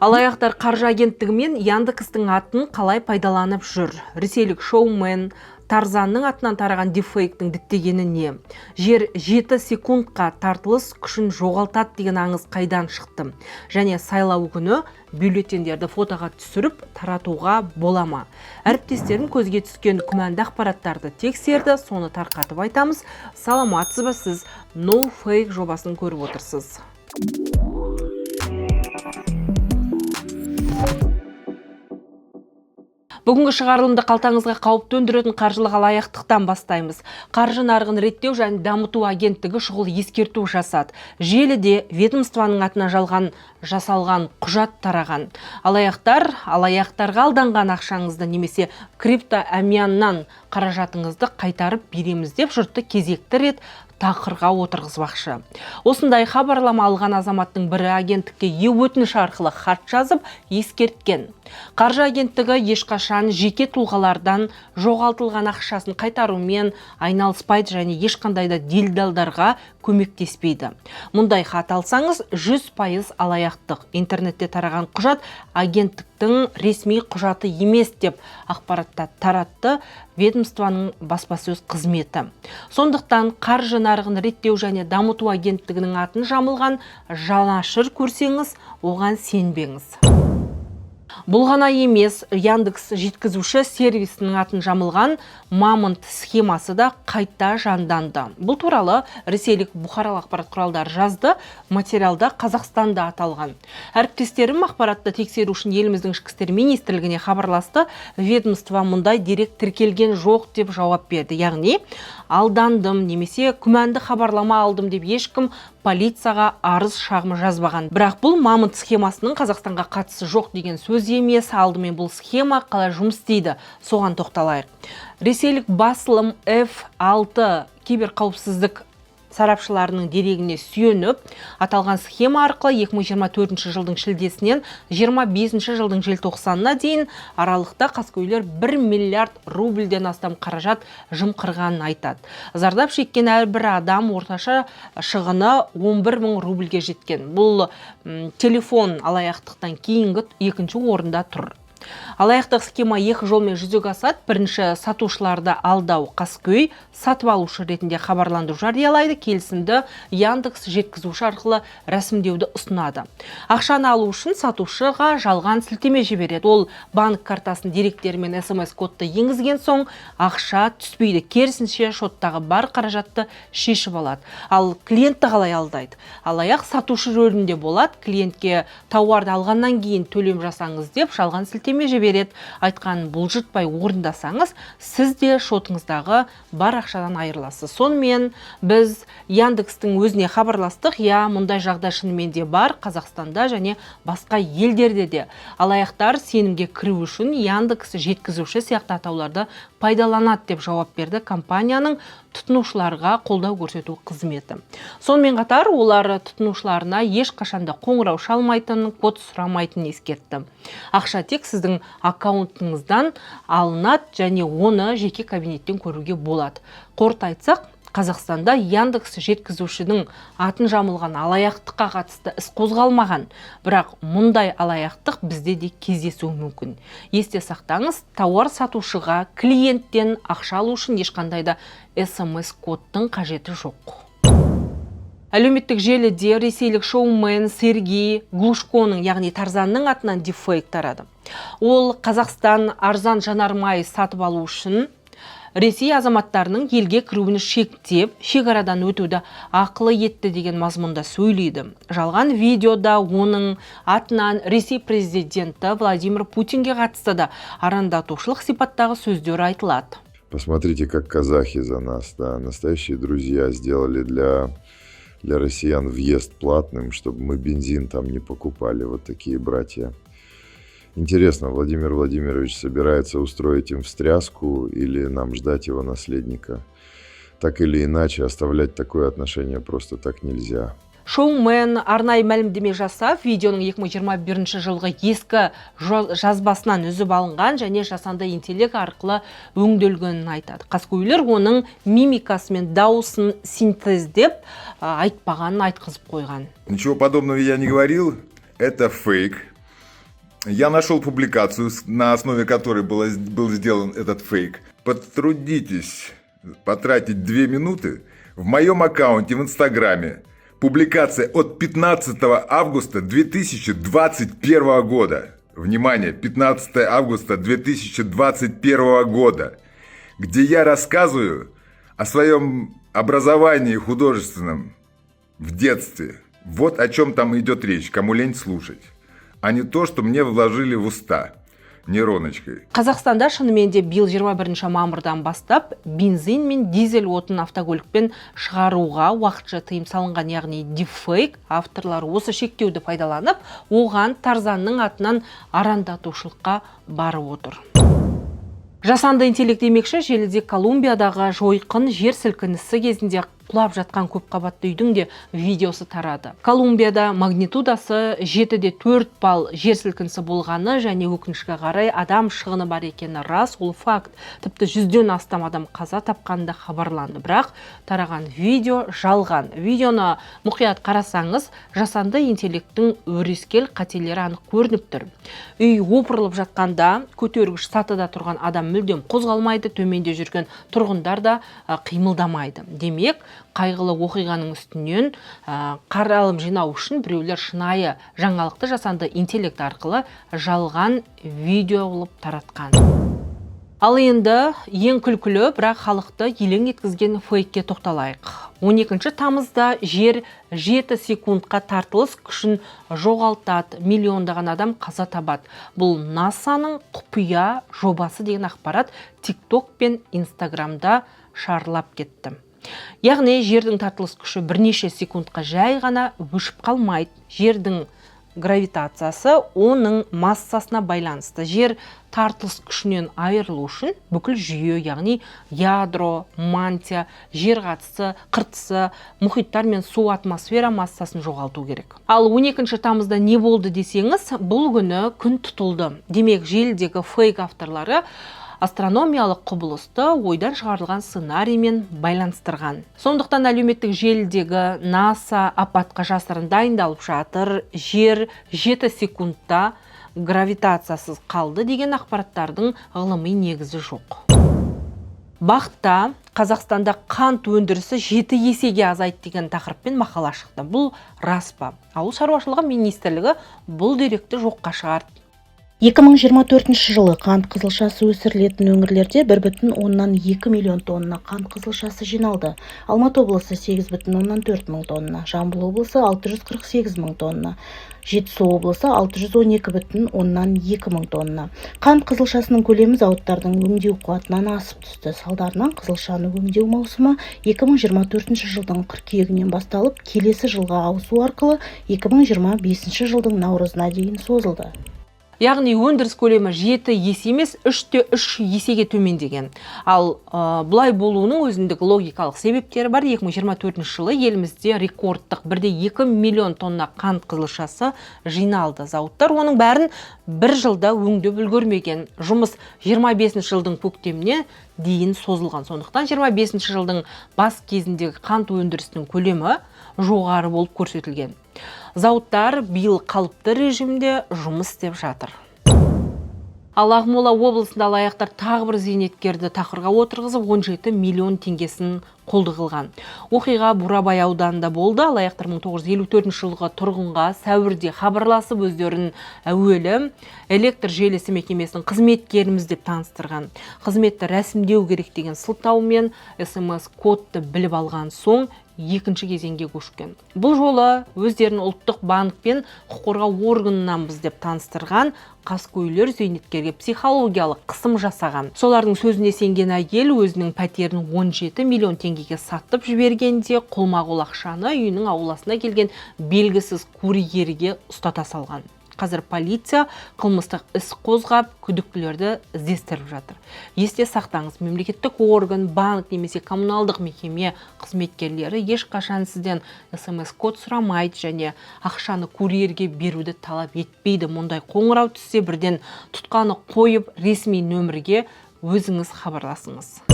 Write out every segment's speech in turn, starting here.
Алаяқтар қаржы агенттігі мен Яндекстің атын қалай пайдаланып жүр? Ресейлік шоумен Тарзанның атынан тараған дипфейктің діттегені не? Жер 7 секундқа тартылыс күшін жоғалтады деген аңыз қайдан шықты? Және сайлау күні бюллетендерді фотоға түсіріп таратуға бола ма? Әріптестерім көзге түскен күмәнді ақпараттарды тексерді, соны тарқатып айтамыз. Саламатсыз ба сіз? No Fake жобасын көріп отырсыз. Бүгінгі шығарылымды қалтаңызға қауіп төндіретін қаржылық алаяқтықтан бастаймыз. Қаржы нарығын реттеу және дамыту агенттігі шұғыл ескерту жасады. Желіде ведомствоның атына жасалған құжат тараған. Алаяқтарға алданған ақшаңызды немесе криптоәмияннан қаражатыңызды қайтарып береміз деп жұртты кезекті рет тақырға отырғызбақшы. Осындай хабарлама алған азаматтың бірі агенттікке өтініш арқылы хат жазып ескерткен. Қаржы агенттігі ешқашан жеке тұлғалардан жоғалтылған ақшасын қайтарумен айналыспайды және ешқандай да делдалдарға көмектеспейді. Мұндай хат алсаңыз 100% алаяқтық. Интернетте тараған құжат агенттіктің ресми құжаты емес деп ақпаратта таратты ведомствоның баспасөз қызметі. Сондықтан қаржы нарығын реттеу және дамыту агенттігінің атын жамылған жанашыр көрсеңіз, оған сенбеңіз. Бұл ғана емес, Яндекс жеткізуші сервисінің атын жамылған Мамонт схемасы да қайта жанданды. Бұл туралы ресейлік бұқаралық ақпарат құралдары жазды, материалда Қазақстанда аталған. Әріптестерім ақпаратты тексеру үшін еліміздің ішкі істер министрлігіне хабарласты. Ведомство мұндай дерек тіркелген жоқ деп жауап берді. Яғни, алдандым немесе күмәнді хабарлама алдым деп ешкім полицияға арыз шағым жазбаған. Бірақ бұл Мамонт схемасының Қазақстанға қатысы жоқ деген сөз емес. Алдымен бұл схема қалай жұмыс істейді, соған тоқталайық. Ресейлік басылым F6 киберқауіпсіздік сарапшыларының дерегіне сүйеніп, аталған схема арқылы 2024 жылдың шілдесінен 25 жылдың желтоқсанына дейін аралықта қаскөйлер 1 миллиард рубльден астам қаражат жымқырғанын айтады. Зардап шеккен әрбір адам орташа шығыны 11 мың рубльге жеткен. Бұл телефон алаяқтықтан кейінгі екінші орында тұр. Алаяқтық схема екі жолмен жүзеге асады. Бірінші, сатушыларды алдау қаскөй сатып алушы ретінде хабарландыру жариялайды, келісімді Яндекс жеткізуші арқылы рәсімдеуді ұсынады. Ақшаны алу үшін сатушыға жалған сілтеме жібереді. Ол банк картасының деректері мен SMS-кодты енгізген соң ақша түспейді. Керісінше шоттағы бар қаражатты шешіп алады. Ал клиентті қалай алдайды? Алаяқ сатушы рөлінде болады. Клиентке тауарды алғаннан кейін төлем жасаңыз деп жалған сілтеме жібереді. Айтқанын бұлжытпай орындасаңыз, сіз де шотыңыздағы бар ақшадан айырыласыз. Сонымен біз Яндекстің өзіне хабарластық. Мұндай жағдай шынымен де бар, Қазақстанда және басқа елдерде де. Алаяқтар сенімге кіру үшін Яндекс жеткізуші сияқты атауларды пайдаланады деп жауап берді компанияның тұтынушыларға қолдау көрсету қызметі. Сонымен қатар олар тұтынушыларына ешқашанда қоңырау шалмайтынын, код сұрамайтынын ескертті. Ақша тек сіздің аккаунтыңыздан алынады және оны жеке кабинеттен көруге болады. Қорыта айтсақ, Қазақстанда Яндекс жеткізушінің атын жамылған алаяқтыққа қатысты іс қозғалмаған. Бірақ мұндай алаяқтық бізде де кездесуі мүмкін. Есте сақтаңыз, тауар сатушыға клиенттен ақша алу үшін ешқандай да SMS-кодтың қажеті жоқ. Әлеуметтік желіде ресейлік шоумен Сергей Глушконың, яғни Тарзанның атынан дипфейк тарады. Ол Қазақстан арзан жанармай сатып алу үшін Ресей азаматтарының елге кіруін шектеп, шекарадан өтуді ақылы етті деген мазмұнда сөйлейді. Жалған видеода оның атынан Ресей президенті Владимир Путинге қатысты да арандатушылық сипаттағы сөздер айтылады. Посмотрите, как казахи за нас, да, настоящие друзья сделали для россиян въезд платным, чтобы мы бензин там не покупали. Вот такие братья. Интересно, Владимир Владимирович собирается устроить им встряску или нам ждать его наследника? Так или иначе, оставлять такое отношение просто так нельзя. Шоумен арнайы мәлімдеме жасап, видеоның 2021 жылғы ескі жазбасынан үзіп алынған және жасанды интеллект арқылы өңделгенін айтады. Қаскөйлер оның мимикасы мен дауысын синтездеп айтпағанын айтқызып қойған. Ничего подобного я не говорил, это фейк. Я нашел публикацию, на основе которой был сделан этот фейк. Потрудитесь потратить 2 минуты. В моем аккаунте в Инстаграме публикация от 15 августа 2021 года. Внимание, 15 августа 2021 года, где я рассказываю о своем образовании художественном в детстве. Вот о чем там идет речь, кому лень слушать. А не то, что мне вложили в уста нейроночкой. Қазақстанда шынымен де биыл 21 мамырдан бастап бензин мен дизель отын автокөлікпен шығаруға уақытша тыйым салынған, яғни дипфейк. Авторлар осы шектеуді пайдаланып, оған Тарзанның атынан арандатушылыққа барып отыр. Жасанды интеллект демекші, желіде Колумбиядағы жойқын жер сілкінісі кезінде құлап жатқан көпқабатты үйдің де видеосы тарады. Колумбияда магнитудасы 7,4 балл жер сілкінісі болғаны және өкінішке қарай адам шығыны бар екені рас. Ол факт. Тіпті 100-ден астам адам қаза тапқанда хабарланды. Бірақ тараған видео жалған. Видеоны мұқият қарасаңыз, жасанды интеллекттің өрескел қателері анық көрініп тұр. Үй опырылып жатқанда көтергіш сатыда тұрған адам мүлдем қозғалмайды, төменде жүрген тұрғындар да қимылдамайды. Демек, қайғылы оқиғаның үстінен қаралым жинау үшін біреулер шынайы жаңалықты жасанды интеллект арқылы жалған видео қылып таратқан. Ал енді ең күлкілі, бірақ халықты елең еткізген фейкке тоқталайық. 12 тамызда жер 7 секундқа тартылыс күшін жоғалтады, миллиондаған адам қаза табады. Бұл НАСАның құпия жобасы деген ақпарат TikTok пен Instagramда шарлап кетті. Яғни жердің тартылыс күші бірнеше секундқа жай ғана өшіп қалмайды. Жердің гравитациясы оның массасына байланысты. Жер тартылыс күшінен айырылу үшін бүкіл жүйе, яғни ядро, мантия, жер қатысы, қыртысы, мұхиттар мен су атмосфера массасын жоғалту керек. Ал 12 тамызда не болды десеңіз, бұл күні күн тұтылды. Демек, желідегі фейк авторлары астрономиялық құбылысты ойдан шығарылған сценариймен байланыстырған. Сондықтан әлеуметтік желідегі НАСА апатқа жасырын дайындалып жатыр, жер 7 секундта гравитациясыз қалды деген ақпараттардың ғылыми негізі жоқ. Бақта Қазақстанда қант өндірісі 7 есеге азайды деген тақырыппен мақала шықты. Бұл рас па? Ауыл шаруашылығы министрлігі бұл деректі жоққа шығарды. 2024 жылы қант қызылшасы өсірілетін өңірлерде 1,2 миллион тонна қант қызылшасы жиналды. Алматы облысы 8,4 мың тонна, Жамбыл облысы 648 мың тонна, Жетісу облысы 612,2 мың тонна. Қант қызылшасының көлемі зауыттардың өңдеу қуатынан асып түсті. Салдарынан қызылшаны өңдеу маусымы 2024 жылдың қыркүйегінен басталып, келесі жылға ауысу арқылы 2025 жылдың наурызына дейін созылды. Яғни өндіріс көлемі 7 есе емес, 3,3 есеге төмендеген. Ал бұлай болуының өзіндік логикалық себептері бар. 2024 жылы елімізде рекордтық 1,2 миллион тонна қант қызылшасы жиналды. Зауыттар оның бәрін бір жылда өңдеп үлгермеген. Жұмыс 25 жылдың көктеміне дейін созылған. Сондықтан 25 жылдың бас кезіндегі қант өндірісінің көлемі жоғары болып көрсетілген. Зауыттар биыл қалыпты режимде жұмыс істеп жатыр. Ал Ақмола облысында алаяқтар тағы бір зейнеткерді тақырға отырғызып 17 миллион теңгесін қолды қылған. Оқиға Бурабай ауданында болды. Алаяқтар 1954 жылғы тұрғынға сәуірде хабарласып өздерін әуелі электр желісі мекемесінің қызметкеріміз деп таныстырған. Қызметті рәсімдеу керек деген сылтаумен SMS кодты біліп алған соң екінші кезеңге көшкен. Бұл жолы өздерін ұлттық банк пен құқық қорғау органынанбыз деп таныстырған қаскөйлер зейнеткерге психологиялық қысым жасаған. Солардың сөзіне сенген әйел өзінің пәтерін 17 миллион теңгеге сатып жібергенде қолма-қол ақшаны үйінің ауласына келген белгісіз курьерге ұстата салған. Қазір полиция қылмыстық іс қозғап, күдіктілерді іздестіріп жатыр. Есте сақтаңыз, мемлекеттік орган, банк немесе коммуналдық мекеме қызметкерлері ешқашан сізден SMS код сұрамайды және ақшаны курьерге беруді талап етпейді. Мұндай қоңырау түссе бірден тұтқаны қойып, ресми нөмірге өзіңіз хабарласыңыз.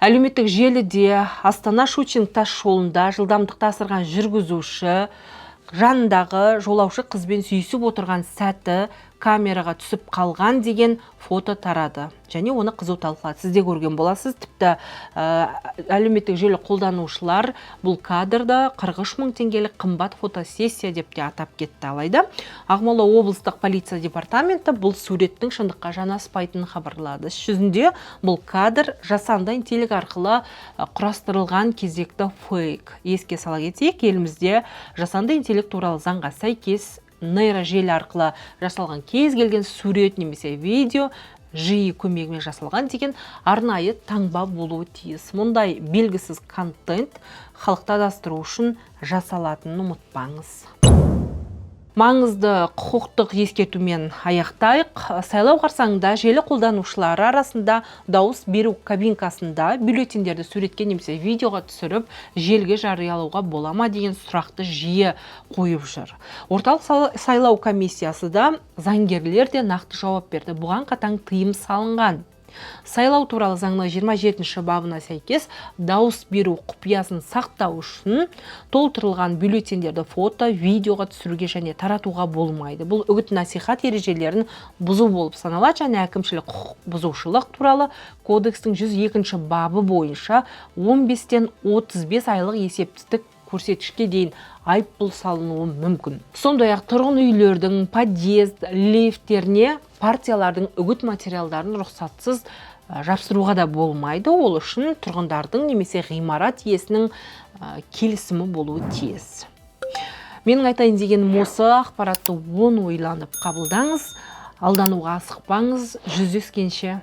Әлеуметтік желіде Астана-Щучинск тас жолында жылдамдықты асырған жүргізуші жанындағы жолаушы қызбен сүйісіп отырған сәті камераға түсіп қалған деген фото тарады. Және оны қызу талқылады. Сіз де көрген боласыз. Тіпті әлеуметтік желі қолданушылар бұл кадрды 43 мың теңгелік қымбат фотосессия деп те атап кетті. Алайда Ақмола облыстық полиция департаменті бұл суреттің шындыққа жанаспайтынын хабарлады. Іс жүзінде бұл кадр жасанды интеллект арқылы құрастырылған кезекті фейк. Еске сала кетейік, елімізде жасанды интеллект туралы заңға сәйкес нейрожелі арқылы жасалған кез келген сурет немесе видео жиі көмегімен жасалған деген арнайы таңба болуы тиіс. Мұндай белгісіз контент халықты адастыру үшін жасалатынын ұмытпаңыз. Маңызды құқықтық ескертумен аяқтайық. Сайлау қарсаңында желі қолданушылары арасында дауыс беру кабинкасында бюллетендерді суретке немесе видеоға түсіріп, желіге жариялауға бола ма деген сұрақты жиі қойып жүр. Орталық сайлау комиссиясы да, заңгерлер де нақты жауап берді. Бұған қатаң тыйым салынған. Сайлау туралы заңның 27-ші бабына сәйкес дауыс беру құпиясын сақтау үшін толтырылған бюллетендерді фото, видеоға түсіруге және таратуға болмайды. Бұл үгіт-насихат ережелерін бұзу болып саналады және әкімшілік құқық бұзушылық туралы кодекстің 102-ші бабы бойынша 15-тен 35 айлық есептік көрсеткішке дейін айыппұл салынуы мүмкін. Сондай-ақ тұрғын үйлердің, подъезд, лифттеріне партиялардың үгіт материалдарын рұқсатсыз жапсыруға да болмайды. Ол үшін тұрғындардың немесе ғимарат иесінің келісімі болуы тиіс. Менің айтайын дегенім осы, ақпаратты оң ойланып қабылдаңыз, алдануға асықпаңыз, жүздескенше.